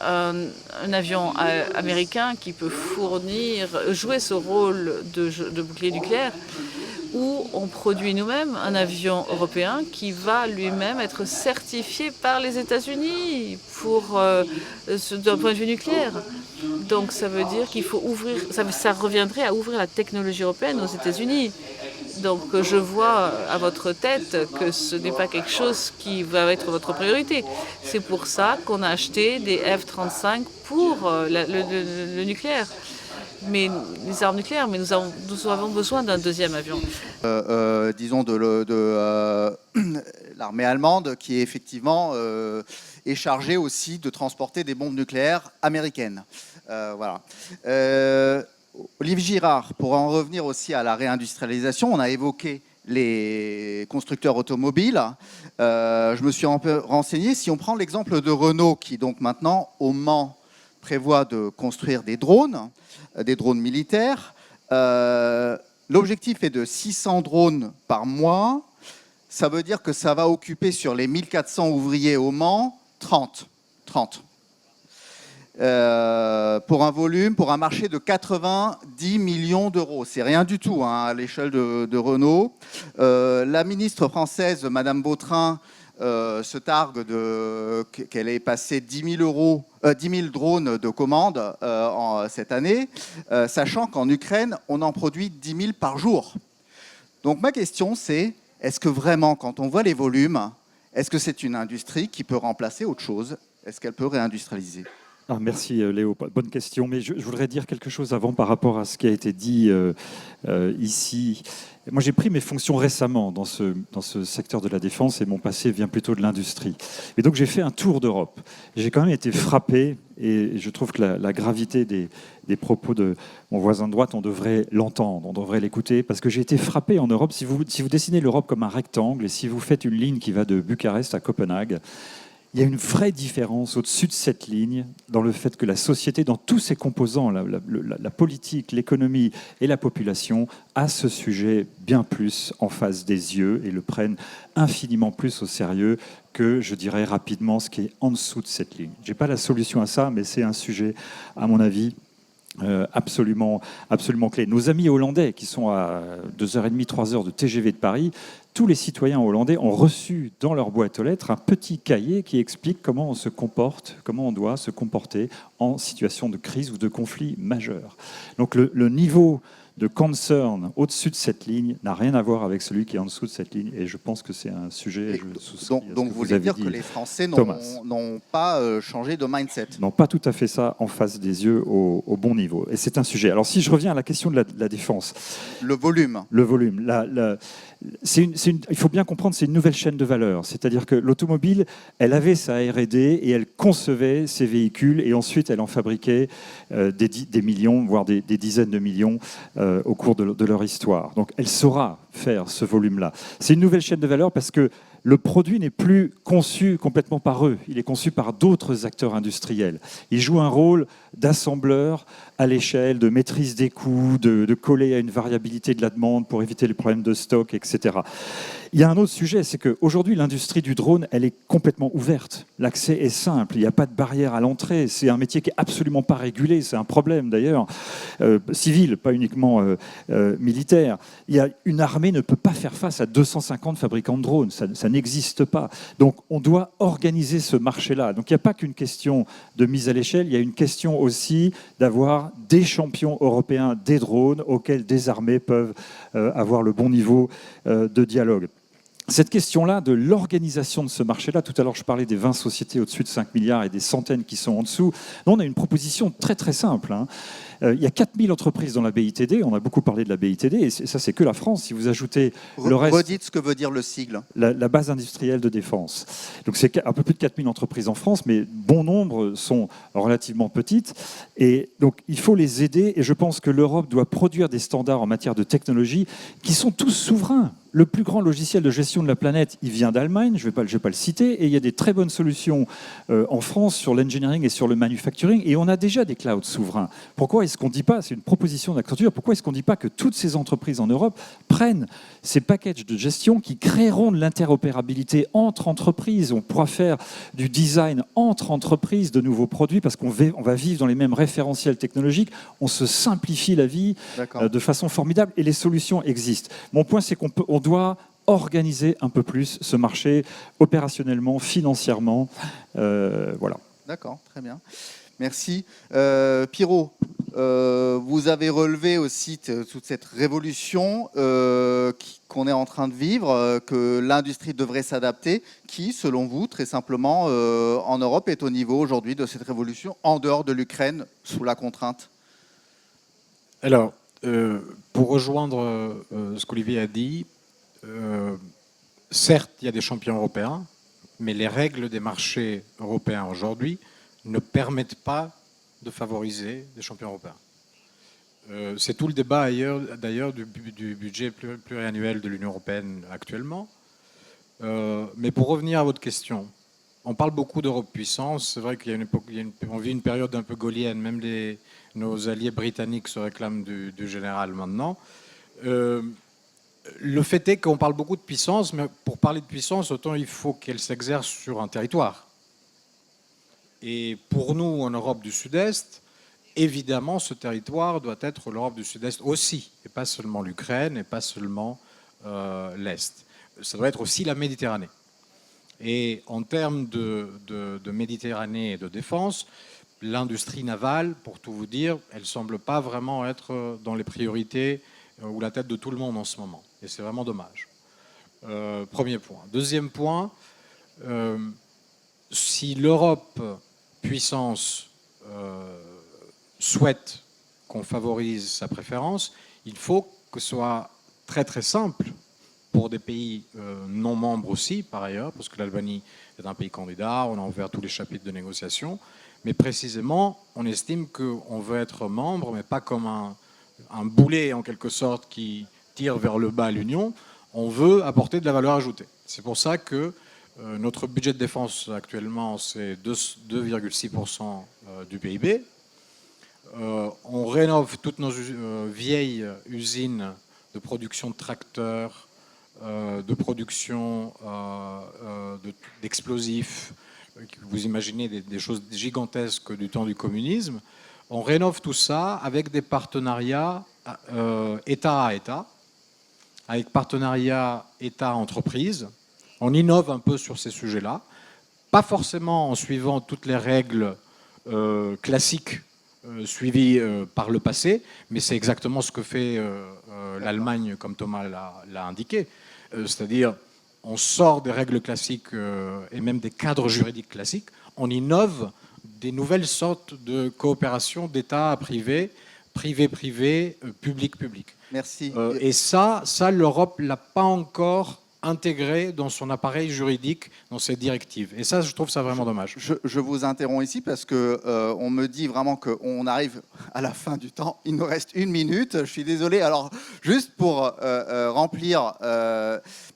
un avion américain qui peut jouer ce rôle de bouclier nucléaire, ou on produit nous-mêmes un avion européen qui va lui-même être certifié par les États-Unis d'un point de vue nucléaire. Donc ça veut dire qu'il faut ouvrir, ça reviendrait à ouvrir la technologie européenne aux États-Unis. Donc je vois à votre tête que ce n'est pas quelque chose qui va être votre priorité. C'est pour ça qu'on a acheté des F-35 pour le nucléaire. Mais les armes nucléaires, mais nous avons besoin d'un deuxième avion. Disons de l'armée allemande qui effectivement est chargée aussi de transporter des bombes nucléaires américaines. Voilà. Olivier Girard, pour en revenir aussi à la réindustrialisation, on a évoqué les constructeurs automobiles. Je me suis un peu renseigné. Si on prend l'exemple de Renault, qui donc maintenant au Mans prévoit de construire des drones militaires. L'objectif est de 600 drones par mois. Ça veut dire que ça va occuper sur les 1400 ouvriers au Mans 30. 30. Pour un volume, pour un marché de 90 millions d'euros. C'est rien du tout hein, à l'échelle de Renault. La ministre française, Madame Vautrin, se targue qu'elle ait passé 10 000 drones de commande cette année, sachant qu'en Ukraine, on en produit 10 000 par jour. Donc ma question, c'est, est-ce que vraiment, quand on voit les volumes, est-ce que c'est une industrie qui peut remplacer autre chose? Est-ce qu'elle peut réindustrialiser? Merci Léo, bonne question, mais je voudrais dire quelque chose avant par rapport à ce qui a été dit ici. Moi j'ai pris mes fonctions récemment dans ce secteur de la défense et mon passé vient plutôt de l'industrie. Et donc j'ai fait un tour d'Europe. J'ai quand même été frappé et je trouve que la gravité des propos de mon voisin de droite, on devrait l'entendre, on devrait l'écouter, parce que j'ai été frappé en Europe. Si vous dessinez l'Europe comme un rectangle et si vous faites une ligne qui va de Bucarest à Copenhague, il y a une vraie différence au-dessus de cette ligne dans le fait que la société, dans tous ses composants, la politique, l'économie et la population, a ce sujet bien plus en face des yeux et le prennent infiniment plus au sérieux que, je dirais rapidement, ce qui est en dessous de cette ligne. Je n'ai pas la solution à ça, mais c'est un sujet, à mon avis, absolument clé. Nos amis hollandais, qui sont à 2h30, 3h de TGV de Paris, tous les citoyens hollandais ont reçu dans leur boîte aux lettres un petit cahier qui explique comment on se comporte, comment on doit se comporter en situation de crise ou de conflit majeur. Donc le niveau de concern au-dessus de cette ligne n'a rien à voir avec celui qui est en dessous de cette ligne. Et je pense que c'est un sujet... Donc vous voulez dire que les Français n'ont pas changé de mindset? Non, pas tout à fait ça en face des yeux au bon niveau. Et c'est un sujet. Alors si je reviens à la question de la défense... Le volume. Le volume. Il faut bien comprendre, c'est une nouvelle chaîne de valeur. C'est-à-dire que l'automobile, elle avait sa R&D et elle concevait ses véhicules et ensuite elle en fabriquait des millions, voire des dizaines de millions au cours de leur histoire. Donc elle saura faire ce volume-là. C'est une nouvelle chaîne de valeur parce que le produit n'est plus conçu complètement par eux, il est conçu par d'autres acteurs industriels. Il joue un rôle d'assembleur à l'échelle, de maîtrise des coûts, de coller à une variabilité de la demande pour éviter les problèmes de stock, etc. Il y a un autre sujet, c'est qu'aujourd'hui, l'industrie du drone, elle est complètement ouverte. L'accès est simple, il n'y a pas de barrière à l'entrée. C'est un métier qui n'est absolument pas régulé, c'est un problème d'ailleurs, civil, pas uniquement militaire. Une armée ne peut pas faire face à 250 fabricants de drones, ça n'existe pas. Donc on doit organiser ce marché-là. Donc il n'y a pas qu'une question de mise à l'échelle, il y a une question aussi d'avoir des champions européens des drones auxquels des armées peuvent avoir le bon niveau de dialogue. Cette question-là de l'organisation de ce marché-là, tout à l'heure je parlais des 20 sociétés au-dessus de 5 milliards et des centaines qui sont en dessous. Nous, on a une proposition très très simple. Il y a 4000 entreprises dans la BITD, on a beaucoup parlé de la BITD, et ça c'est que la France. Si vous ajoutez le reste... Redites ce que veut dire le sigle. La base industrielle de défense. Donc c'est un peu plus de 4000 entreprises en France, mais bon nombre sont relativement petites. Et donc il faut les aider, et je pense que l'Europe doit produire des standards en matière de technologie qui sont tous souverains. Le plus grand logiciel de gestion de la planète, il vient d'Allemagne, je vais pas le citer, et il y a des très bonnes solutions en France sur l'engineering et sur le manufacturing, et on a déjà des clouds souverains. Pourquoi est-ce qu'on ne dit pas, c'est une proposition d'Accenture, pourquoi est-ce qu'on ne dit pas que toutes ces entreprises en Europe prennent ces packages de gestion qui créeront de l'interopérabilité entre entreprises? On pourra faire du design entre entreprises de nouveaux produits parce qu'on va vivre dans les mêmes référentiels technologiques, on se simplifie la vie de façon formidable et les solutions existent. Mon point, c'est qu'on doit organiser un peu plus ce marché opérationnellement, financièrement. Voilà. D'accord, très bien. Merci. Pirot, vous avez relevé aussi toute cette révolution qu'on est en train de vivre, que l'industrie devrait s'adapter. Qui, selon vous, très simplement, en Europe, est au niveau aujourd'hui de cette révolution, en dehors de l'Ukraine, sous la contrainte? Alors, pour rejoindre ce qu'Olivier a dit, certes, il y a des champions européens, mais les règles des marchés européens aujourd'hui ne permettent pas de favoriser des champions européens. C'est tout le débat d'ailleurs du budget pluriannuel de l'Union européenne actuellement. Mais pour revenir à votre question, on parle beaucoup d'Europe puissance. C'est vrai qu'on vit une période un peu gaullienne. Même nos alliés britanniques se réclament du général maintenant. Le fait est qu'on parle beaucoup de puissance, mais pour parler de puissance, autant il faut qu'elle s'exerce sur un territoire. Et pour nous, en Europe du Sud-Est, évidemment, ce territoire doit être l'Europe du Sud-Est aussi, et pas seulement l'Ukraine, et pas seulement l'Est. Ça doit être aussi la Méditerranée. Et en termes de Méditerranée et de défense, l'industrie navale, pour tout vous dire, elle ne semble pas vraiment être dans les priorités ou la tête de tout le monde en ce moment. Et c'est vraiment dommage. Premier point. Deuxième point, si l'Europe puissance souhaite qu'on favorise sa préférence, il faut que ce soit très très simple pour des pays non membres aussi, par ailleurs, parce que l'Albanie est un pays candidat, on a ouvert tous les chapitres de négociation, mais précisément, on estime qu'on veut être membre, mais pas comme un boulet en quelque sorte qui tire vers le bas l'Union, on veut apporter de la valeur ajoutée. C'est pour ça que notre budget de défense actuellement, c'est 2,6% du PIB. On rénove toutes nos vieilles usines de production de tracteurs, de production d'explosifs. Vous imaginez des choses gigantesques du temps du communisme. On rénove tout ça avec des partenariats État à État, avec partenariats État-entreprise. On innove un peu sur ces sujets-là, pas forcément en suivant toutes les règles classiques suivies par le passé, mais c'est exactement ce que fait l'Allemagne, comme Thomas l'a indiqué. C'est-à-dire, on sort des règles classiques et même des cadres juridiques classiques, on innove des nouvelles sortes de coopération d'État à privé, privé-privé, public-public. Merci. Et ça l'Europe ne l'a pas encore intégré dans son appareil juridique, dans ses directives. Et ça, je trouve ça vraiment dommage. Je vous interromps ici parce que on me dit vraiment qu'on arrive à la fin du temps. Il nous reste 1 minute. Je suis désolé. Alors, juste pour remplir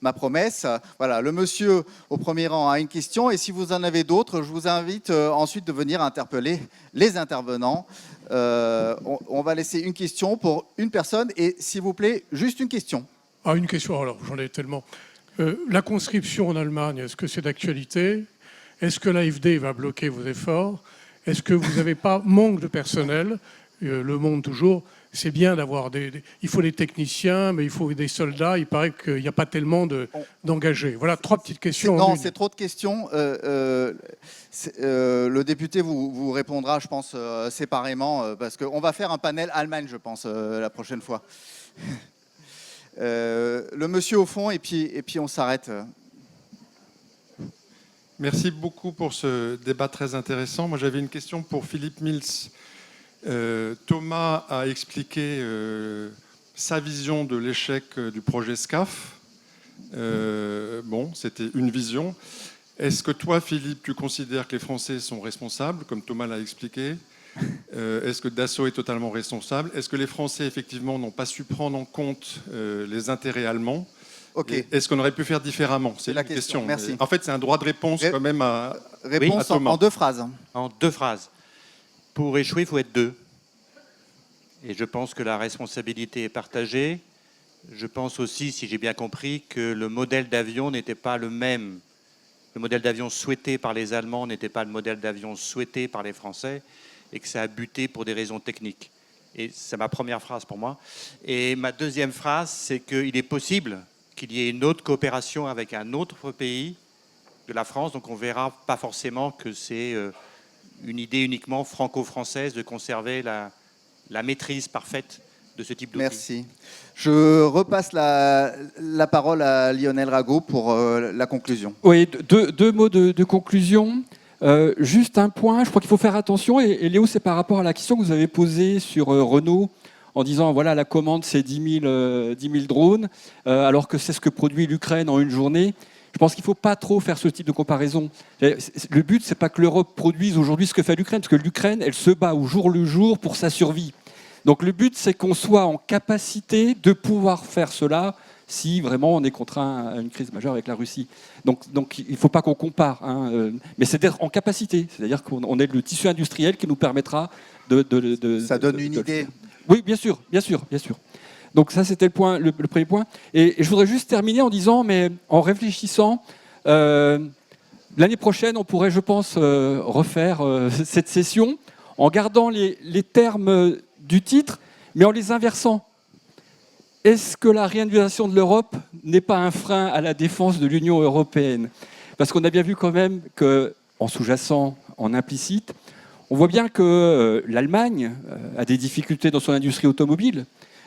ma promesse, voilà, le monsieur au premier rang a une question. Et si vous en avez d'autres, je vous invite ensuite de venir interpeller les intervenants. On va laisser une question pour une personne. Et s'il vous plaît, juste une question. Ah, une question, alors j'en ai tellement. La conscription en Allemagne, est-ce que c'est d'actualité? Est-ce que l'AfD va bloquer vos efforts? Est-ce que vous n'avez pas manque de personnel? Le Monde toujours, c'est bien d'avoir il faut des techniciens, mais il faut des soldats. Il paraît qu'il n'y a pas tellement d'engagés. Voilà, 3 petites questions. Non, c'est trop de questions. Le député vous répondra, je pense, séparément, parce qu'on va faire un panel Allemagne, je pense, la prochaine fois. Le monsieur au fond, et puis on s'arrête. Merci beaucoup pour ce débat très intéressant. Moi, j'avais une question pour Philippe Mills. Thomas a expliqué sa vision de l'échec du projet SCAF. Bon, c'était une vision. Est-ce que toi, Philippe, tu considères que les Français sont responsables, comme Thomas l'a expliqué? Est-ce que Dassault est totalement responsable? Est-ce que les Français, effectivement, n'ont pas su prendre en compte les intérêts allemands? Okay. Est-ce qu'on aurait pu faire différemment? C'est la question. Merci. En fait, c'est un droit de réponse quand même à Thomas. En 2 phrases. En 2 phrases. Pour échouer, il faut être 2. Et je pense que la responsabilité est partagée. Je pense aussi, si j'ai bien compris, que le modèle d'avion n'était pas le même. Le modèle d'avion souhaité par les Allemands n'était pas le modèle d'avion souhaité par les Français, et que ça a buté pour des raisons techniques. Et c'est ma première phrase pour moi. Et ma deuxième phrase, c'est qu'il est possible qu'il y ait une autre coopération avec un autre pays de la France. Donc on verra pas forcément que c'est une idée uniquement franco-française de conserver la maîtrise parfaite de ce type d'outil. Merci. Je repasse la parole à Lionel Rago pour la conclusion. Oui, deux mots de conclusion. Juste un point, je crois qu'il faut faire attention, et Léo, c'est par rapport à la question que vous avez posée sur Renault, en disant, voilà, la commande, c'est 10 000 drones, alors que c'est ce que produit l'Ukraine en une journée. Je pense qu'il ne faut pas trop faire ce type de comparaison. Le but, ce n'est pas que l'Europe produise aujourd'hui ce que fait l'Ukraine, parce que l'Ukraine, elle se bat au jour le jour pour sa survie. Donc le but, c'est qu'on soit en capacité de pouvoir faire cela si vraiment on est contraint à une crise majeure avec la Russie. Donc il ne faut pas qu'on compare, hein, mais c'est d'être en capacité, c'est-à-dire qu'on est le tissu industriel qui nous permettra de ça donne une idée. Oui, bien sûr. Donc ça, c'était le premier point. Et je voudrais juste terminer en disant, mais en réfléchissant, l'année prochaine, on pourrait, je pense, refaire cette session en gardant les termes du titre, mais en les inversant. Est-ce que la réindustrialisation de l'Europe n'est pas un frein à la défense de l'Union européenne? Parce qu'on a bien vu quand même qu'en sous-jacent, en implicite, on voit bien que l'Allemagne a des difficultés dans son industrie automobile.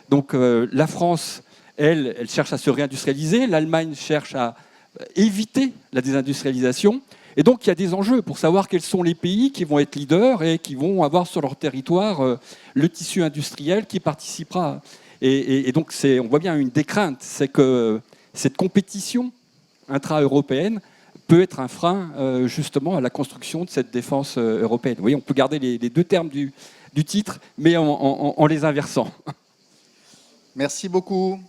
Donc la France, elle cherche à se réindustrialiser. L'Allemagne cherche à éviter la désindustrialisation. Et donc il y a des enjeux pour savoir quels sont les pays qui vont être leaders et qui vont avoir sur leur territoire le tissu industriel qui participera. Et donc on voit bien une des craintes, c'est que cette compétition intra-européenne peut être un frein justement à la construction de cette défense européenne. Vous voyez, on peut garder les deux termes du titre, mais en les inversant. Merci beaucoup.